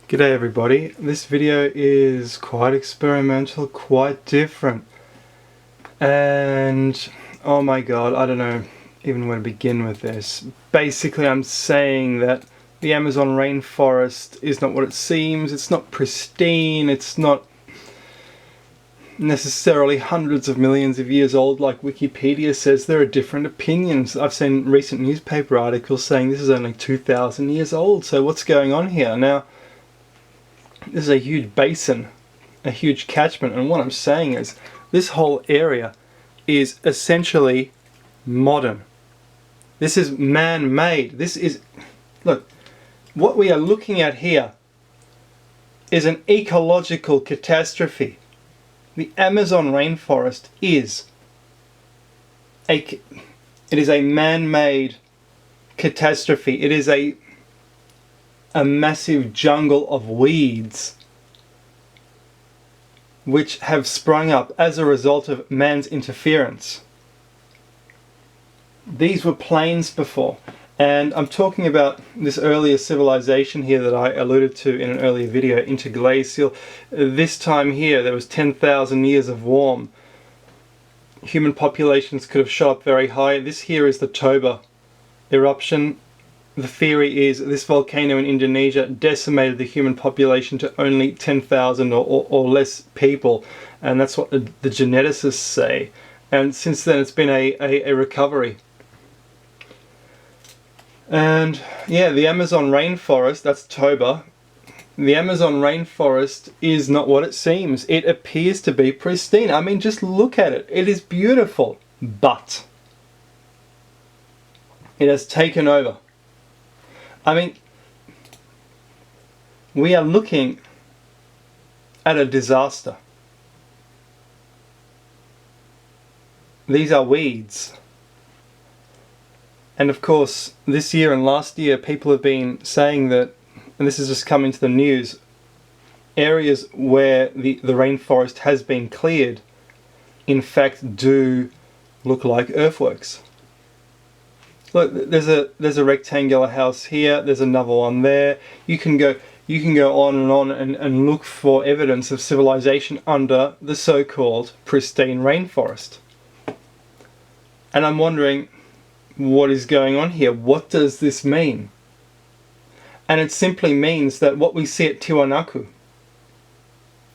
G'day everybody, this video is quite experimental, quite different, and oh my god, I don't know even where to begin with this. Basically I'm saying that the Amazon rainforest is not what it seems, it's not pristine, it's not necessarily hundreds of millions of years old like Wikipedia says. There are different opinions. I've seen recent newspaper articles saying this is only 2,000 years old, so what's going on here? Now, this is a huge basin, a huge catchment, and what I'm saying is this whole area is essentially modern. This is man-made. This is, look, what we are looking at here is an ecological catastrophe. The Amazon rainforest is a man-made catastrophe. It is a massive jungle of weeds which have sprung up as a result of man's interference. These were plains before, and I'm talking about this earlier civilization here that I alluded to in an earlier video, interglacial. This time here there was 10,000 years of warm. Human populations could have shot up very high. This here is the Toba eruption. The theory is this volcano in Indonesia decimated the human population to only 10,000 or less people, and that's what the geneticists say. And since then it's been a recovery. And yeah, the Amazon rainforest, that's Toba. The Amazon rainforest is not what it seems. It appears to be pristine. I mean, just look at it. It is beautiful, but it has taken over. I mean, we are looking at a disaster. These are weeds. And of course, this year and last year, people have been saying that, and this is just coming to the news, areas where the rainforest has been cleared, in fact, do look like earthworks. Look, there's a rectangular house here, there's another one there. You can go on and look for evidence of civilization under the so-called pristine rainforest. And I'm wondering, what is going on here? What does this mean? And it simply means that what we see at Tiwanaku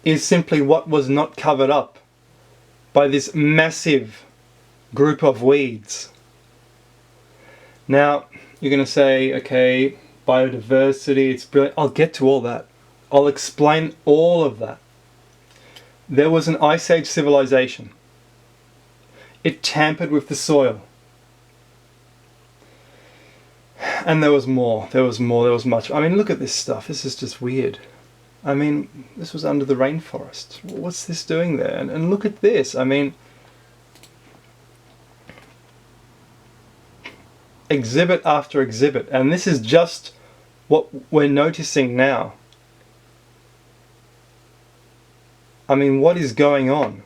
is simply what was not covered up by this massive group of weeds. Now, you're going to say, okay, biodiversity, it's brilliant. I'll get to all that. I'll explain all of that. There was an Ice Age civilization. It tampered with the soil. And there was more, there was much. I mean, look at this stuff. This is just weird. I mean, this was under the rainforest. What's this doing there? And look at this. I mean, exhibit after exhibit, and this is just what we're noticing now. I mean, what is going on?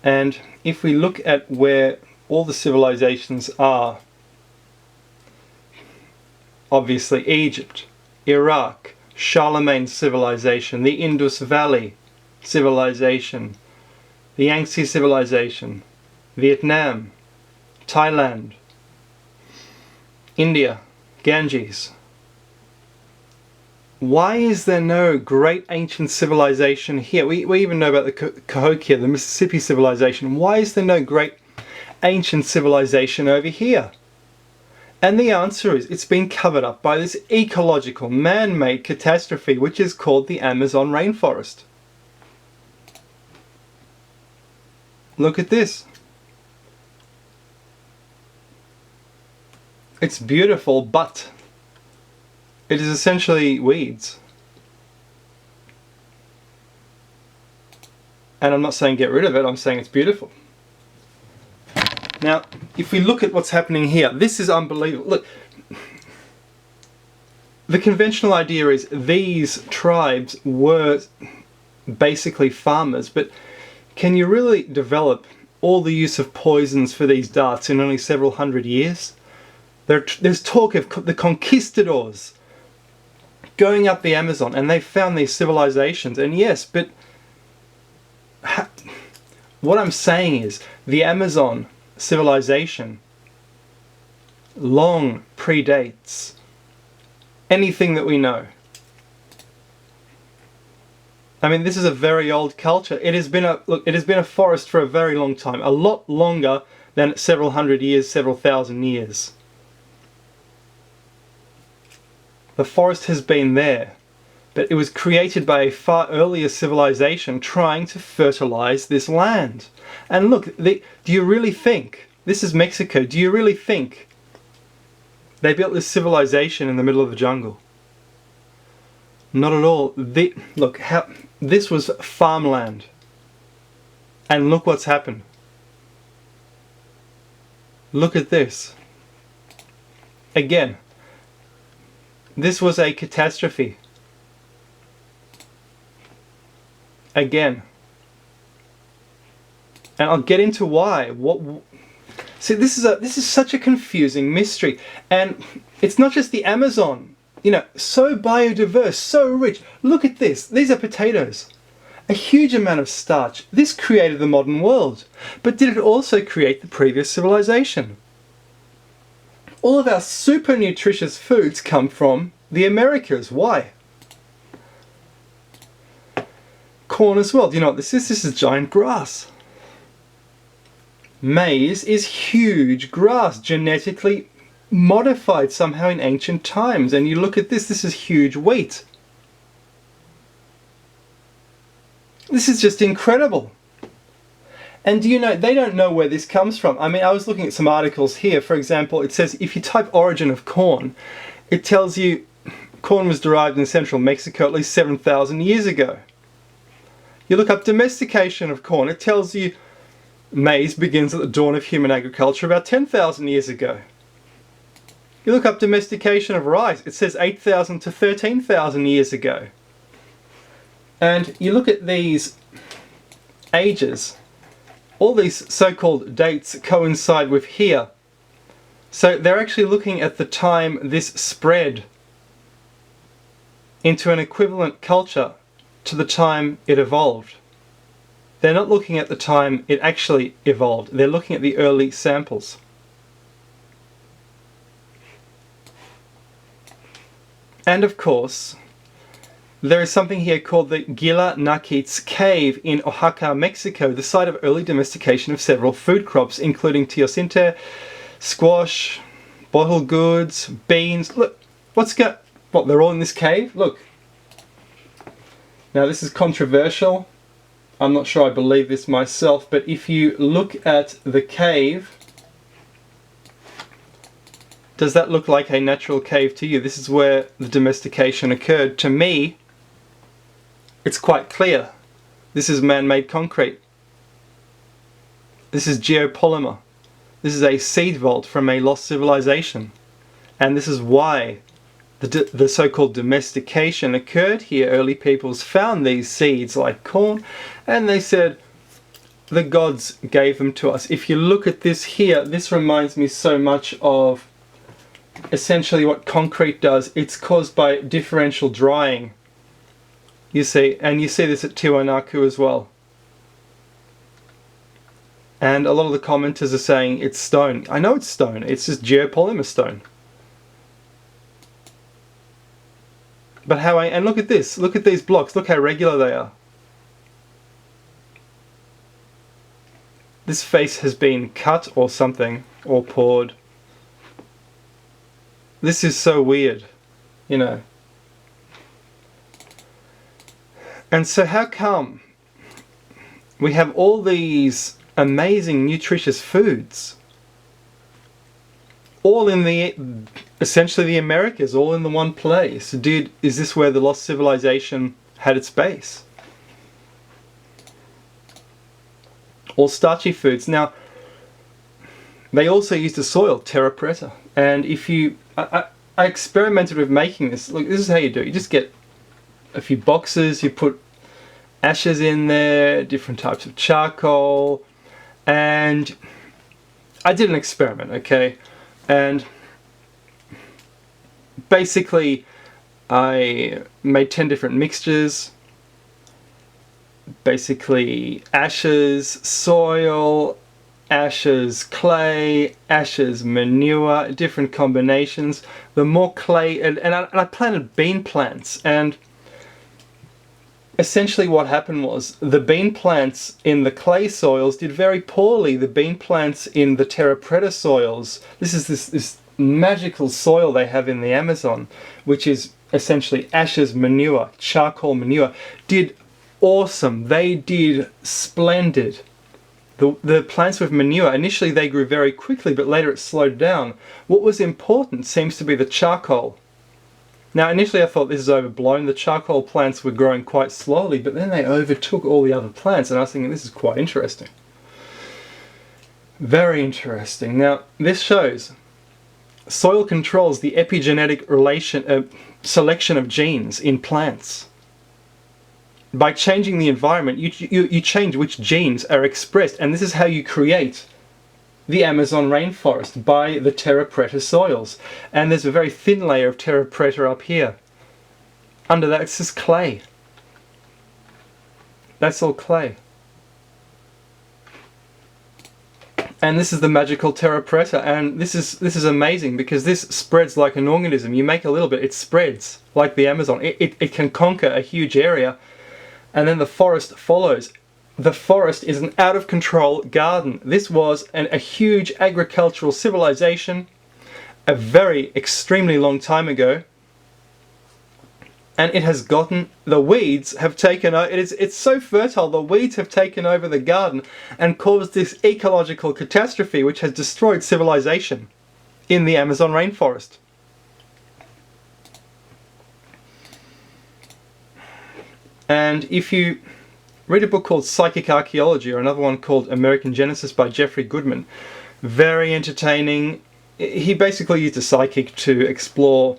And if we look at where all the civilizations are, obviously Egypt, Iraq, Charlemagne's civilization, the Indus Valley civilization, the Yangtze civilization, Vietnam, Thailand, India, Ganges. Why is there no great ancient civilization here? We even know about the Cahokia, the Mississippi civilization. Why is there no great ancient civilization over here? And the answer is it's been covered up by this ecological, man-made catastrophe which is called the Amazon rainforest. Look at this. It's beautiful, but it is essentially weeds. And I'm not saying get rid of it, I'm saying it's beautiful. Now, if we look at what's happening here, this is unbelievable. Look, the conventional idea is these tribes were basically farmers, but can you really develop all the use of poisons for these darts in only several hundred years? There's talk of the conquistadors going up the Amazon, and they found these civilizations. And yes, but what I'm saying is the Amazon civilization long predates anything that we know. I mean, this is a very old culture. It has been a forest for a very long time, a lot longer than several hundred years, several thousand years. The forest has been there, but it was created by a far earlier civilization trying to fertilize this land. And look, do you really think, this is Mexico, do you really think they built this civilization in the middle of the jungle? Not at all. Look, this was farmland. And look what's happened. Look at this. Again, this was a catastrophe. Again. And I'll get into why. See, this is such a confusing mystery. And it's not just the Amazon. You know, so biodiverse, so rich. Look at this. These are potatoes. A huge amount of starch. This created the modern world. But did it also create the previous civilization? All of our super nutritious foods come from the Americas. Why? Corn as well. Do you know what this is? This is giant grass. Maize is huge grass, genetically modified somehow in ancient times. And you look at this, this is huge wheat. This is just incredible. And do you know, they don't know where this comes from. I mean, I was looking at some articles here. For example, it says if you type origin of corn, it tells you corn was derived in central Mexico at least 7,000 years ago. You look up domestication of corn, it tells you maize begins at the dawn of human agriculture about 10,000 years ago. You look up domestication of rice, it says 8,000 to 13,000 years ago. And you look at these ages, all these so-called dates coincide with here. So they're actually looking at the time this spread into an equivalent culture to the time it evolved. They're not looking at the time it actually evolved. They're looking at the early samples. And of course, there is something here called the Guilá Naquitz cave in Oaxaca, Mexico, the site of early domestication of several food crops, including teosinte, squash, bottled goods, beans. Look, what, they're all in this cave? Look. Now this is controversial. I'm not sure I believe this myself, but if you look at the cave, does that look like a natural cave to you? This is where the domestication occurred. To me, it's quite clear. This is man-made concrete. This is geopolymer. This is a seed vault from a lost civilization. And this is why the so-called domestication occurred here. Early peoples found these seeds like corn and they said, the gods gave them to us. If you look at this here, this reminds me so much of essentially what concrete does. It's caused by differential drying. You see, and you see this at Tiwanaku as well. And a lot of the commenters are saying it's stone. I know it's stone, it's just geopolymer stone. But and look at this, look at these blocks, look how regular they are. This face has been cut or something, or poured. This is so weird, you know. And so how come we have all these amazing nutritious foods all in essentially the Americas, all in the one place? Dude, is this where the lost civilization had its base? All starchy foods. Now, they also used the soil, terra preta. And if you, I experimented with making this. Look, this is how you do it. You just get a few boxes, you put ashes in there, different types of charcoal, and I did an experiment, okay? And basically I made 10 different mixtures. Basically ashes, soil, ashes, clay, ashes, manure, different combinations. The more clay, and I planted bean plants, and essentially what happened was the bean plants in the clay soils did very poorly. The bean plants in the terra preta soils, this is this magical soil they have in the Amazon, which is essentially ashes, manure, charcoal manure, did awesome. They did splendid. The plants with manure, initially they grew very quickly, but later it slowed down. What was important seems to be the charcoal. Now initially I thought this is overblown. The charcoal plants were growing quite slowly, but then they overtook all the other plants, and I was thinking this is quite interesting. Very interesting. Now this shows soil controls the epigenetic selection of genes in plants. By changing the environment, you change which genes are expressed, and this is how you create the Amazon rainforest, by the terra preta soils. And there's a very thin layer of terra preta up here. Under that it's just clay. That's all clay. And this is the magical terra preta, and this is amazing because this spreads like an organism. You make a little bit, it spreads like the Amazon. It can conquer a huge area, and then the forest follows. The forest is an out-of-control garden. This was a huge agricultural civilization a very extremely long time ago, and it has gotten, the weeds have taken over. It's so fertile, the weeds have taken over the garden and caused this ecological catastrophe which has destroyed civilization in the Amazon rainforest. And if you read a book called Psychic Archaeology, or another one called American Genesis by Jeffrey Goodman, very entertaining. He basically used a psychic to explore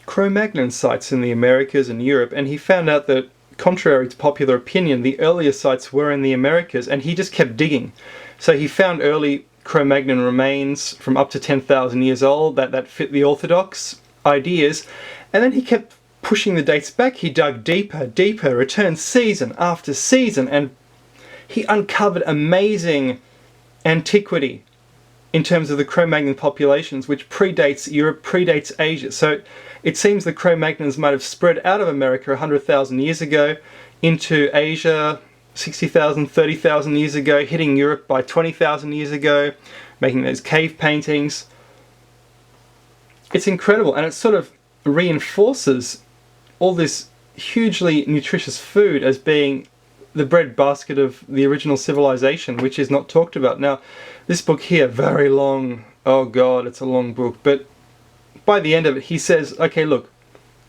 Cro Magnon sites in the Americas and Europe, and he found out that, contrary to popular opinion, the earlier sites were in the Americas, and he just kept digging. So he found early Cro Magnon remains from up to 10,000 years old that fit the orthodox ideas, and then he kept pushing the dates back. He dug deeper, returned season after season, and he uncovered amazing antiquity in terms of the Cro Magnon populations, which predates Europe, predates Asia. So it seems the Cro Magnons might have spread out of America 100,000 years ago into Asia 60,000, 30,000 years ago, hitting Europe by 20,000 years ago, making those cave paintings. It's incredible, and it sort of reinforces all this hugely nutritious food as being the breadbasket of the original civilization, which is not talked about. Now, this book here, very long, oh god, it's a long book, but by the end of it he says, okay, look,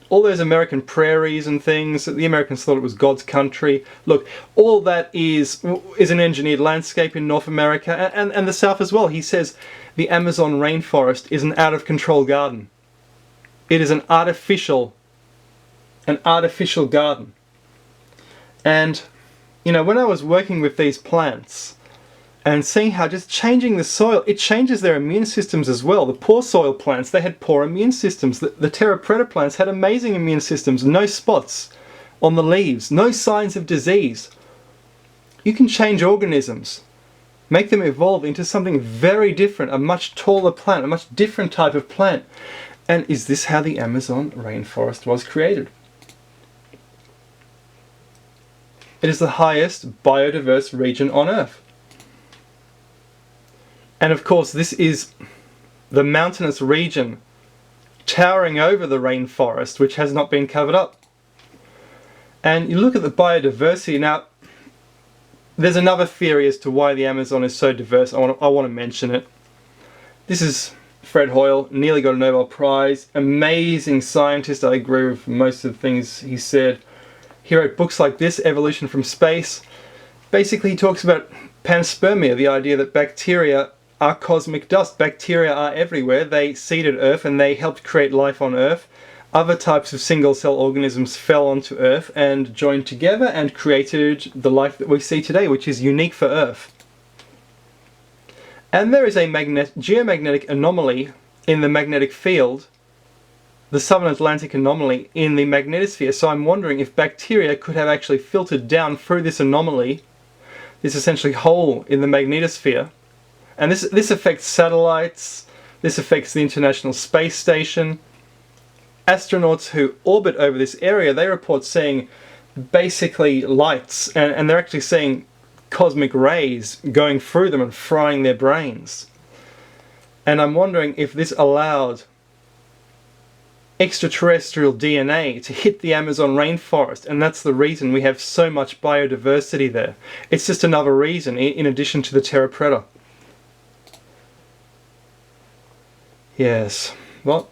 all those American prairies and things, the Americans thought it was God's country. Look, all that is an engineered landscape in North America and the South as well. He says the Amazon rainforest is an out-of-control garden. It is an artificial garden. And, you know, when I was working with these plants and seeing how just changing the soil, it changes their immune systems as well. The poor soil plants, they had poor immune systems. The terra preta plants had amazing immune systems, no spots on the leaves, no signs of disease. You can change organisms, make them evolve into something very different, a much taller plant, a much different type of plant. And is this how the Amazon rainforest was created? It is the highest biodiverse region on Earth. And of course, this is the mountainous region towering over the rainforest, which has not been covered up. And you look at the biodiversity. Now, there's another theory as to why the Amazon is so diverse. I want to mention it. This is Fred Hoyle, nearly got a Nobel Prize. Amazing scientist. I agree with most of the things he said. He wrote books like this, Evolution from Space. Basically, he talks about panspermia, the idea that bacteria are cosmic dust. Bacteria are everywhere. They seeded Earth and they helped create life on Earth. Other types of single-cell organisms fell onto Earth and joined together and created the life that we see today, which is unique for Earth. And there is a geomagnetic anomaly in the magnetic field the Southern Atlantic anomaly in the magnetosphere. So I'm wondering if bacteria could have actually filtered down through this anomaly, this essentially hole in the magnetosphere. And this affects satellites, this affects the International Space Station. Astronauts who orbit over this area, they report seeing basically lights, and they're actually seeing cosmic rays going through them and frying their brains. And I'm wondering if this allowed extraterrestrial DNA to hit the Amazon rainforest, and that's the reason we have so much biodiversity there. It's just another reason, in addition to the Terra Preta. Yes, well,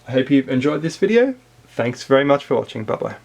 I hope you've enjoyed this video. Thanks very much for watching. Bye bye.